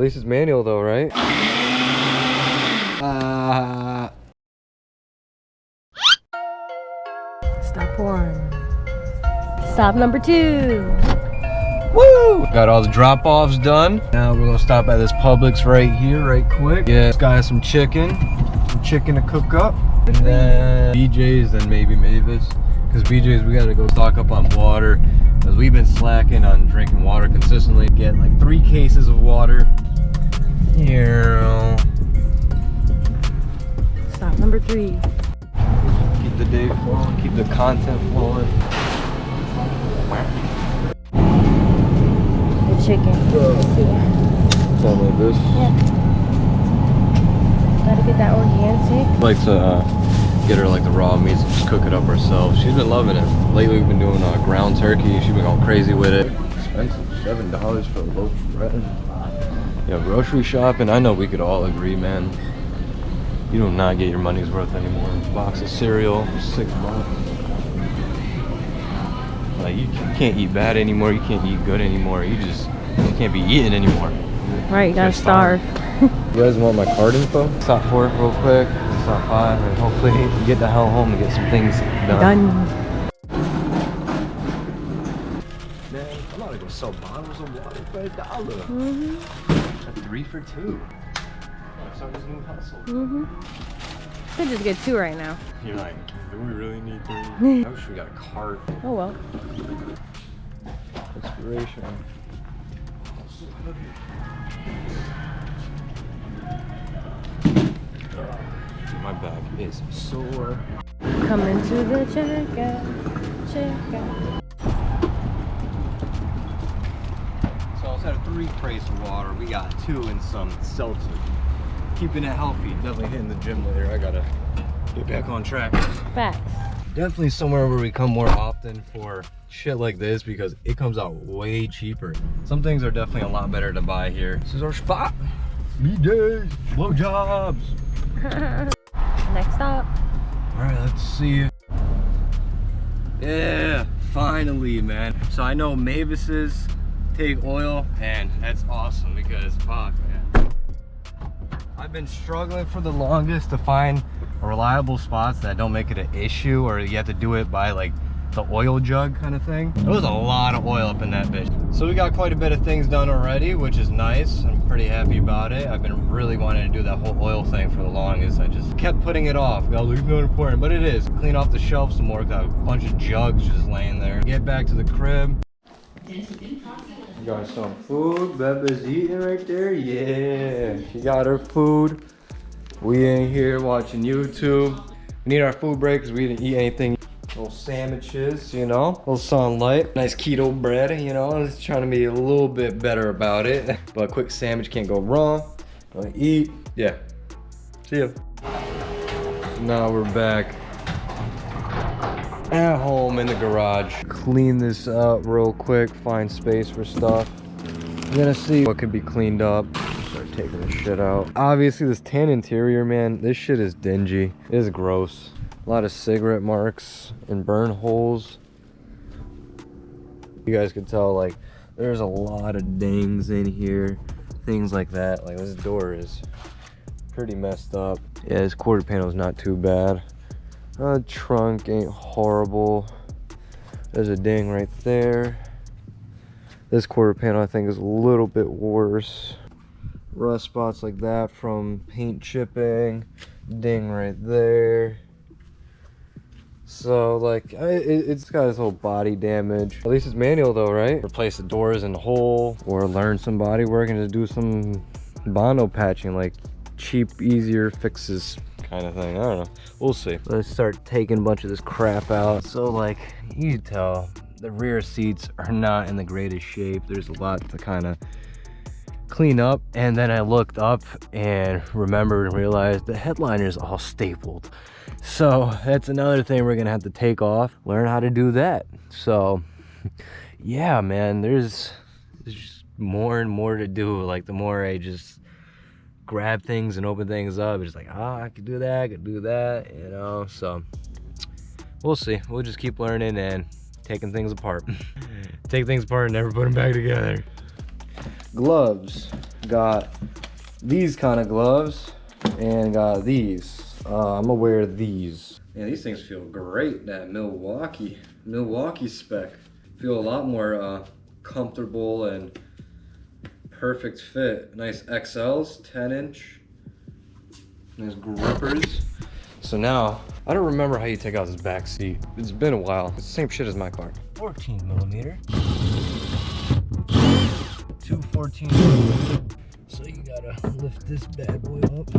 least it's manual though, right? Stop 1. Stop number 2. Woo! Got all the drop-offs done. Now we're gonna stop at this Publix right here, right quick. Yeah, this guy has some chicken to cook up. And then BJ's, then maybe Mavis. Because BJ's, we gotta go stock up on water. Because we've been slacking on drinking water consistently. Get like 3 cases of water. Here. Stop number 3. Keep the day flowing, keep the content flowing. The chicken. Something like this. Yeah. Gotta get that organic. Like to get her like the raw meats and just cook it up ourselves. She's been loving it. Lately we've been doing ground turkey. She's been going crazy with it. Expensive, $7 for a loaf of bread. Yeah, grocery shopping. I know we could all agree, man. You do not get your money's worth anymore. A box of cereal, $6. Like you can't eat bad anymore. You can't eat good anymore. You can't be eating anymore. Right, you gotta starve. You guys want my card info? Stop 4 real quick. Stop 5, and hopefully get the hell home and get some things done. Man, I'm not gonna sell bottles of water for $1. That's 3 for 2. Start this new hustle. Could just get 2 right now. You're like, do we really need 3? I wish we got a cart. Oh well. Inspiration. My back is sore. Coming to the checkout. So instead of 3 crates of water, we got 2 and some seltzer. Keeping it healthy, definitely hitting the gym later. I gotta get back on track. Facts. Definitely somewhere where we come more often for shit like this because it comes out way cheaper. Some things are definitely a lot better to buy here. This is our spot. BJ's, blowjobs. Next stop. All right, let's see. Yeah, finally, man. So I know Mavis's take oil, and that's awesome because fuck, man. I've been struggling for the longest to find reliable spots that don't make it an issue, or you have to do it by like the oil jug kind of thing. There was a lot of oil up in that bitch. So we got quite a bit of things done already, which is nice. I'm pretty happy about it. I've been really wanting to do that whole oil thing for the longest. I just kept putting it off. It's not important, but it is. Clean off the shelf some more. Got a bunch of jugs just laying there. Get back to the crib. Got some food. Bebe's eating right there. Yeah, she got her food. We in here watching YouTube. We need our food break because we didn't eat anything. Little sandwiches, you know, a little sunlight, nice keto bread, you know. I'm just trying to be a little bit better about it. But a quick sandwich can't go wrong. Gonna eat. Yeah. See ya. Now we're back at home in the garage. Clean this up real quick, find space for stuff. I'm gonna see what could be cleaned up. Start taking this shit out. Obviously this tan interior, man, this shit is dingy. It is gross. A lot of cigarette marks and burn holes. You guys can tell, like, there's a lot of dings in here, things like that. Like, this door is pretty messed up. Yeah, this quarter panel is not too bad. Trunk ain't horrible. There's a ding right there. This quarter panel I think is a little bit worse. Rust spots like that from paint chipping. Ding right there. So like it's got this whole body damage. At least it's manual though, right? Replace the doors in the hole, or learn some body work and just do some Bondo patching, like cheap, easier fixes kind of thing. I don't know, we'll see. Let's start taking a bunch of this crap out. So like you can tell the rear seats are not in the greatest shape. There's a lot to kind of clean up. And then I looked up and remembered and realized the headliner is all stapled. So that's another thing we're gonna have to take off, learn how to do that. So yeah, man, there's just more and more to do. Like the more I just grab things and open things up, it's like, I could do that, I could do that, you know. So we'll see. We'll just keep learning and taking things apart. Take things apart and never put them back together. Gloves. Got these kind of gloves and got these. I'm gonna wear these. Yeah, these things feel great. That Milwaukee spec. Feel a lot more comfortable and perfect fit. Nice XLs, 10-inch. Nice grippers. So now, I don't remember how you take out this back seat. It's been a while. It's the same shit as my car. 14 millimeter. Two 14 millimeter. So you gotta lift this bad boy up.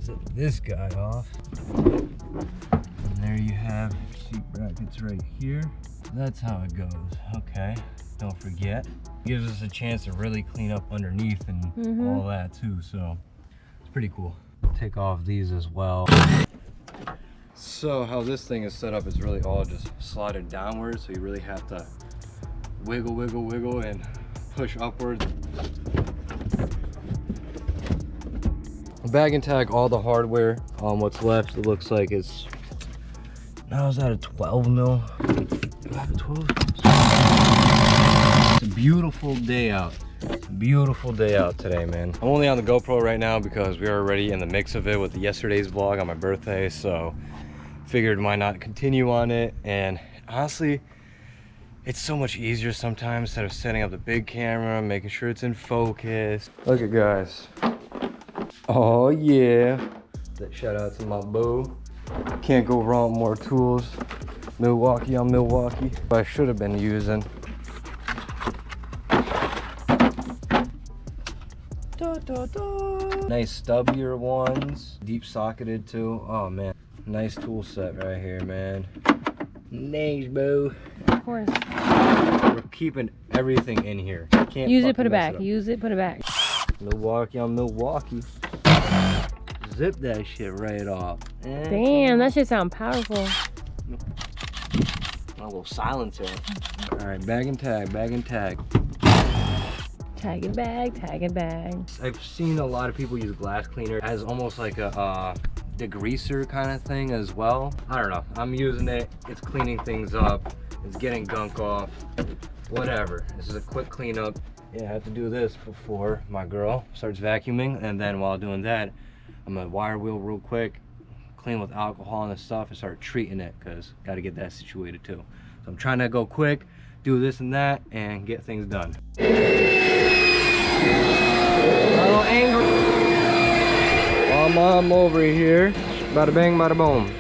Zip this guy off. And there you have seat brackets right here. That's how it goes. Okay, don't forget. Gives us a chance to really clean up underneath and all that too, so it's pretty cool. Take off these as well. So how this thing is set up is really all just slided downwards, so you really have to wiggle, wiggle, wiggle and push upwards. Bag and tag all the hardware. What's left, it looks like it's, now is that a 12 mil? Do I have a 12? It's a beautiful day out. Beautiful day out today, man. I'm only on the GoPro right now because we are already in the mix of it with yesterday's vlog on my birthday, so figured why not continue on it. And honestly, it's so much easier sometimes instead of setting up the big camera, making sure it's in focus. Look at guys. Oh yeah. Shout out to my boo. Can't go wrong with more tools. Milwaukee on Milwaukee. I should have been using. Nice stubbier ones, deep socketed too. Oh man, nice tool set right here, man. Nice, boo. Of course. We're keeping everything in here. Can't use it, put it back. Use it, put it back. Milwaukee on Milwaukee. Zip that shit right off. Damn, that shit sound powerful. A little silencer. All right, bag and tag, bag and tag. Tag it bag, tag it bag. I've seen a lot of people use glass cleaner as almost like a degreaser kind of thing as well. I don't know, I'm using it. It's cleaning things up. It's getting gunk off, whatever. This is a quick cleanup. Yeah, I have to do this before my girl starts vacuuming. And then while doing that, I'm gonna wire wheel real quick, clean with alcohol and stuff and start treating it because gotta get that situated too. So I'm trying to go quick, do this and that, and get things done. A little angry. I'm over here. Bada bang, bada boom.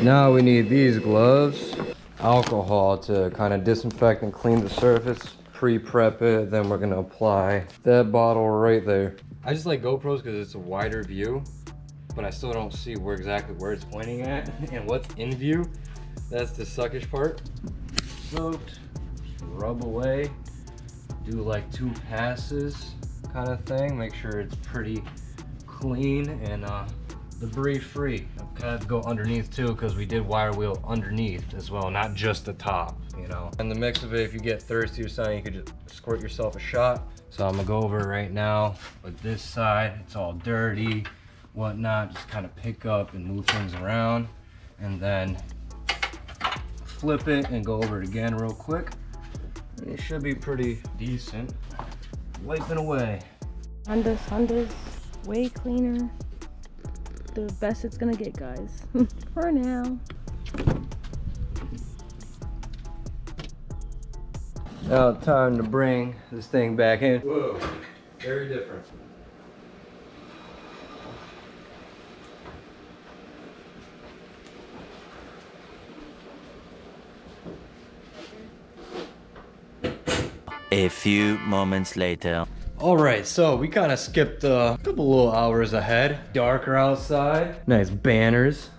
Now we need these gloves. Alcohol to kind of disinfect and clean the surface. Pre-prep it, then we're gonna apply that bottle right there. I just like GoPros because it's a wider view, but I still don't see exactly where it's pointing at and what's in view. That's the suckish part. Soaked, rub away, do like 2 passes kind of thing. Make sure it's pretty clean and debris free. Kind of go underneath too because we did wire wheel underneath as well, not just the top, you know. And the mix of it, if you get thirsty or something, you could just squirt yourself a shot. So I'm gonna go over it right now with this side. It's all dirty, whatnot. Just kind of pick up and move things around, and then flip it and go over it again real quick. And it should be pretty decent. Wiping away. Honda's way cleaner. The best it's gonna get, guys. For now. Now time to bring this thing back in. Whoa, very different. A few moments later. All right, so we kind of skipped a couple little hours ahead. Darker outside, nice banners.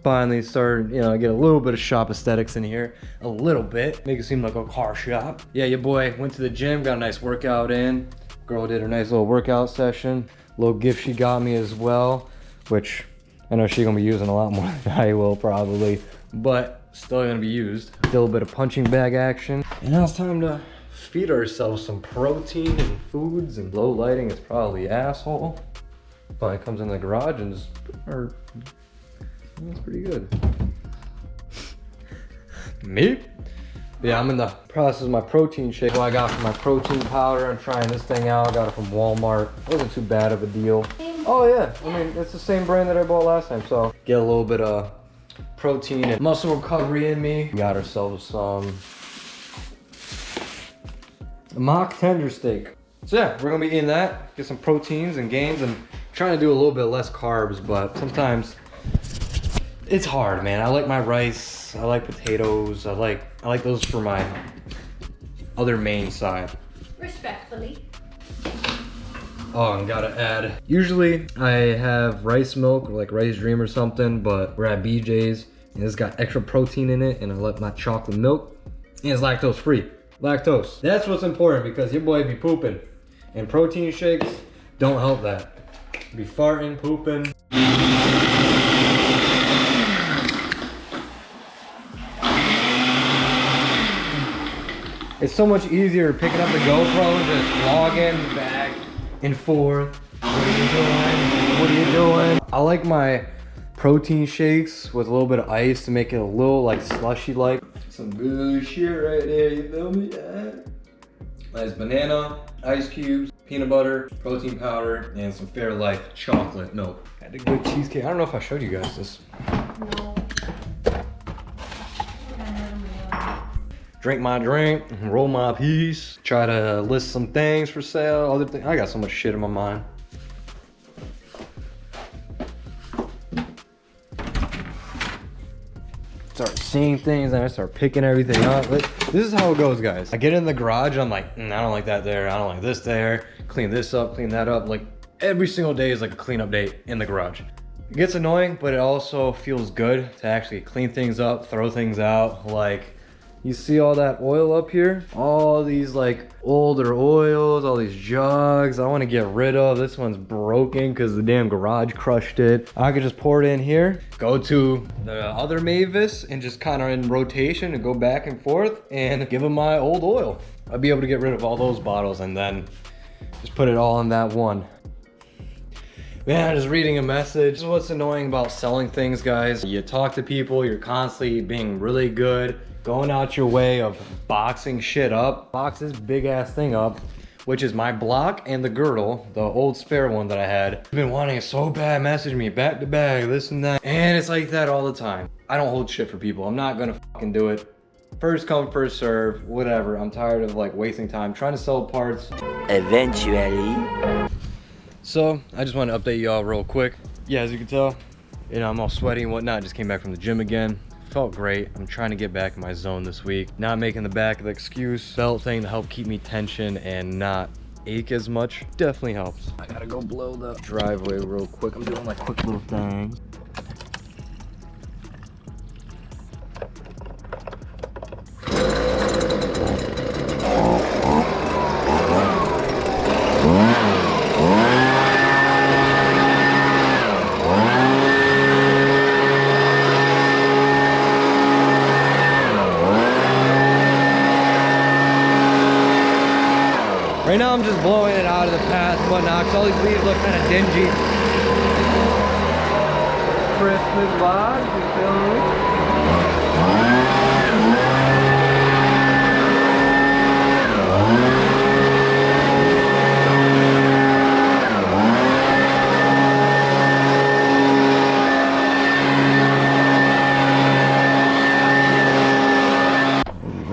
Finally started, you know, get a little bit of shop aesthetics in here, a little bit. Make it seem like a car shop. Yeah, your boy went to the gym, got a nice workout in. Girl did a nice little workout session. Little gift she got me as well, which I know she's gonna be using a lot more than I will probably, but still gonna be used. Still a bit of punching bag action. And now it's time to feed ourselves some protein and foods, and low lighting is probably asshole. But it comes in the garage and just, or That's pretty good. Me? Yeah, I'm in the process of my protein shake. What I got for my protein powder, I'm trying this thing out. I got it from Walmart. It wasn't too bad of a deal. Oh yeah, I mean, it's the same brand that I bought last time. So get a little bit of protein and muscle recovery in me. We got ourselves some mock tender steak. So yeah, we're gonna be eating that, get some proteins and gains, and trying to do a little bit less carbs, but sometimes it's hard, man. I like my rice, I like potatoes, I like those for my other main side. Respectfully. Oh, and gotta add, usually I have rice milk, or like Rice Dream or something, but we're at BJ's, and it's got extra protein in it, and I like my chocolate milk, and it's lactose free. Lactose. That's what's important, because your boy be pooping. And protein shakes don't help that. Be farting, pooping. It's so much easier picking up the GoPro and just vlogging back and forth. What are you doing? What are you doing? I like my protein shakes with a little bit of ice to make it a little like slushy-like. Some good shit right there, you feel me? Yeah. Nice banana, ice cubes, peanut butter, protein powder, and some Fairlife chocolate milk. Had a good cheesecake. I don't know if I showed you guys this. No. Drink my drink, roll my piece, try to list some things for sale, other things. I got so much shit in my mind. Start seeing things and I start picking everything up. This is how it goes, guys. I get in the garage, I'm like, I don't like that there, I don't like this there. Clean this up, clean that up. Like every single day is like a cleanup day in the garage. It gets annoying, but it also feels good to actually clean things up, throw things out. Like, you see all that oil up here? All these like older oils, all these jugs I want to get rid of. This one's broken because the damn garage crushed it. I could just pour it in here, go to the other Mavis and just kind of in rotation and go back and forth and give them my old oil. I'd be able to get rid of all those bottles and then just put it all in that one. Man, I'm just reading a message. This is what's annoying about selling things, guys. You talk to people, you're constantly being really good, going out your way of boxing shit up. Box this big ass thing up, which is my block and the girdle, the old spare one that I had. I've been wanting it so bad, message me back to back, this and that. And it's like that all the time. I don't hold shit for people. I'm not gonna fucking do it. First come, first serve, whatever. I'm tired of like wasting time trying to sell parts. Eventually. So I just want to update y'all real quick. Yeah, as you can tell, you know, I'm all sweaty and whatnot. Just came back from the gym again. Felt great. I'm trying to get back in my zone this week. Not making the back of the excuse. Belt thing to help keep me tension and not ache as much. Definitely helps. I gotta go blow the driveway real quick. I'm doing like quick little things. Right now I'm just blowing it out of the path and whatnot, because all these leaves look kind of dingy. Christmas vibes, you feel me?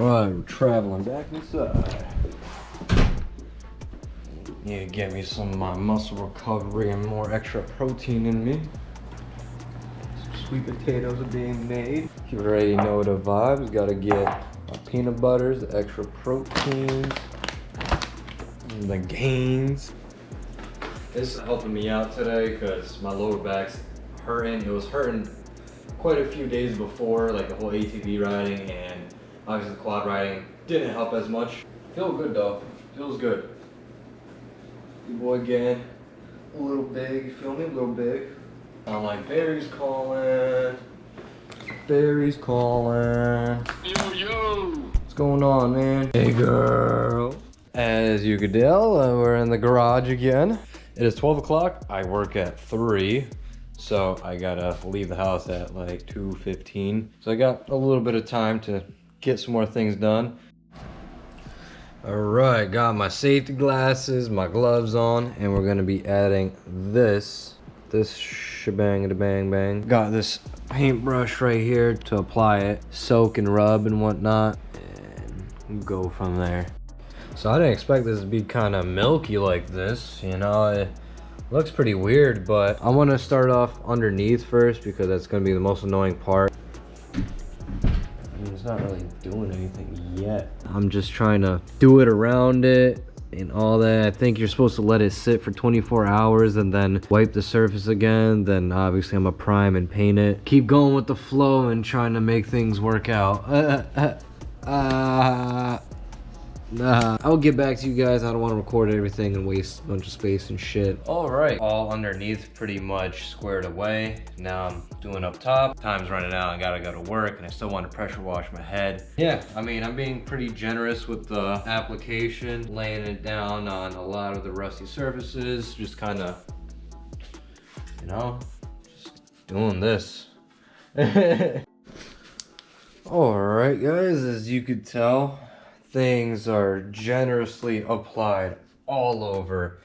Alright, we're traveling back inside. Need to get me some of my muscle recovery and more extra protein in me. Some sweet potatoes are being made. You already know the vibes. Gotta get my peanut butters, the extra proteins, and the gains. This is helping me out today because my lower back's hurting. It was hurting quite a few days before, like the whole ATV riding, and obviously the quad riding didn't help as much. Feel good though. Feels good. Your boy getting a little big, you feel me? A little big. I'm like, Barry's calling. Barry's calling. Yo. What's going on, man? Hey, girl. As you could tell, we're in the garage again. It is 12 o'clock. I work at 3. So I gotta leave the house at like 2:15. So I got a little bit of time to get some more things done. All right, got my safety glasses, my gloves on, and we're gonna be adding this shebang to bang bang. Got this paintbrush right here to apply it, soak and rub and whatnot, and go from there. So I didn't expect this to be kind of milky like this, you know. It looks pretty weird, but I want to start off underneath first because that's going to be the most annoying part. I mean, it's not really doing anything yet. I'm just trying to do it around it and all that. I think you're supposed to let it sit for 24 hours and then wipe the surface again. Then obviously I'm gonna prime and paint it. Keep going with the flow and trying to make things work out. I'll get back to you guys. I don't want to record everything and waste a bunch of space and shit. All right, all underneath pretty much squared away. Now I'm doing up top. Time's running out. I gotta go to work and I still want to pressure wash my head. Yeah, I mean, I'm being pretty generous with the application, laying it down on a lot of the rusty surfaces, just kind of, you know, just doing this. All right, guys, as you could tell, things are generously applied all over.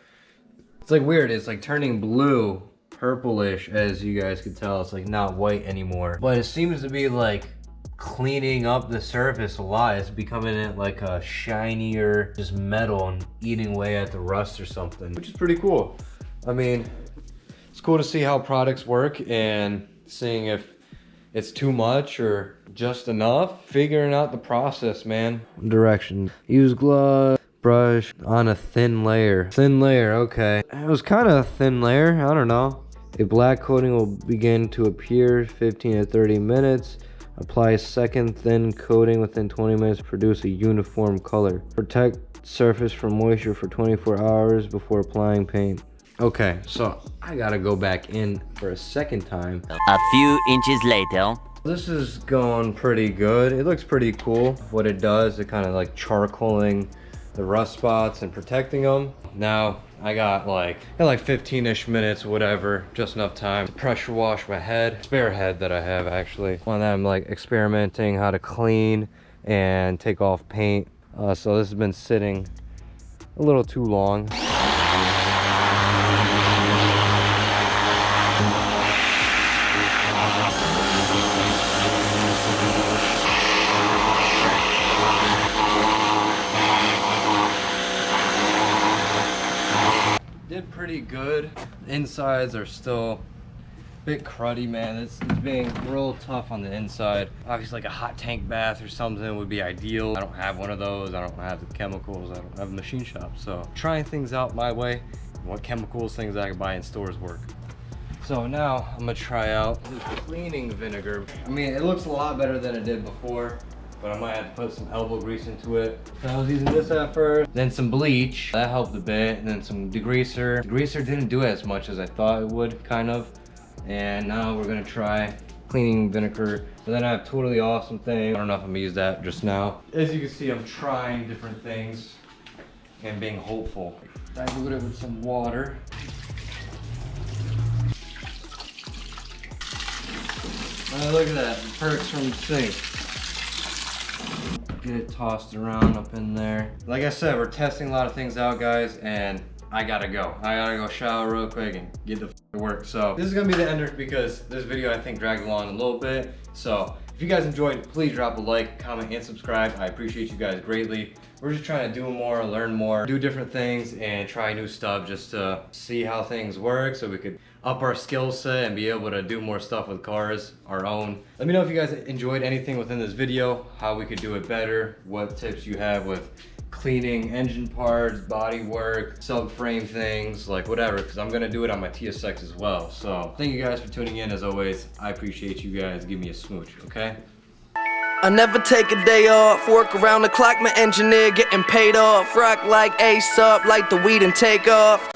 It's like weird, it's like turning blue, purplish, as you guys can tell. It's like not white anymore, but it seems to be like cleaning up the surface a lot. It's becoming like a shinier just metal and eating away at the rust or something, which is pretty cool. I mean, it's cool to see how products work and seeing if it's too much or just enough. Figuring out the process, man. Direction. Use glove, brush on a thin layer. Thin layer, okay. It was kind of a thin layer, I don't know. A black coating will begin to appear 15 to 30 minutes. Apply second thin coating within 20 minutes to produce a uniform color. Protect surface from moisture for 24 hours before applying paint. Okay, so I gotta go back in for a second time. A few inches later. This is going pretty good. It looks pretty cool. What it does, it kind of like charcoaling the rust spots and protecting them. Now I got like 15-ish minutes, whatever, just enough time to pressure wash my head. Spare head that I have actually. One that I'm like experimenting how to clean and take off paint. So this has been sitting a little too long. Did pretty good. Insides are still a bit cruddy, man. It's being real tough on the inside. Obviously like a hot tank bath or something would be ideal. I don't have one of those. I don't have the chemicals. I don't have a machine shop. So trying things out my way. What chemicals, things I can buy in stores work. So now I'm gonna try out the cleaning vinegar. I mean, it looks a lot better than it did before, but I might have to put some elbow grease into it. So I was using this at first, then some bleach. That helped a bit, and then some degreaser. Degreaser didn't do as much as I thought it would, kind of. And now we're gonna try cleaning vinegar. But then I have totally awesome thing. I don't know if I'm gonna use that just now. As you can see, I'm trying different things and being hopeful. Dilute it with some water. Oh, look at that, the perks from the sink. Get it tossed around up in there. Like I said, we're testing a lot of things out, guys, and I gotta go. I gotta go shower real quick and get the to work. So this is gonna be the ender because this video I think dragged along a little bit. So if you guys enjoyed, please drop a like, comment, and subscribe. I appreciate you guys greatly. We're just trying to do more, learn more, do different things, and try new stuff just to see how things work so we could up our skill set and be able to do more stuff with cars, our own. Let me know if you guys enjoyed anything within this video, how we could do it better, what tips you have with cleaning engine parts, body work, subframe things, like whatever, because I'm gonna do it on my TSX as well. So thank you guys for tuning in. As always, I appreciate you guys. Give me a smooch, okay? I never take a day off, work around the clock, my engineer getting paid off. Rock like Ace up, like the weed and take off.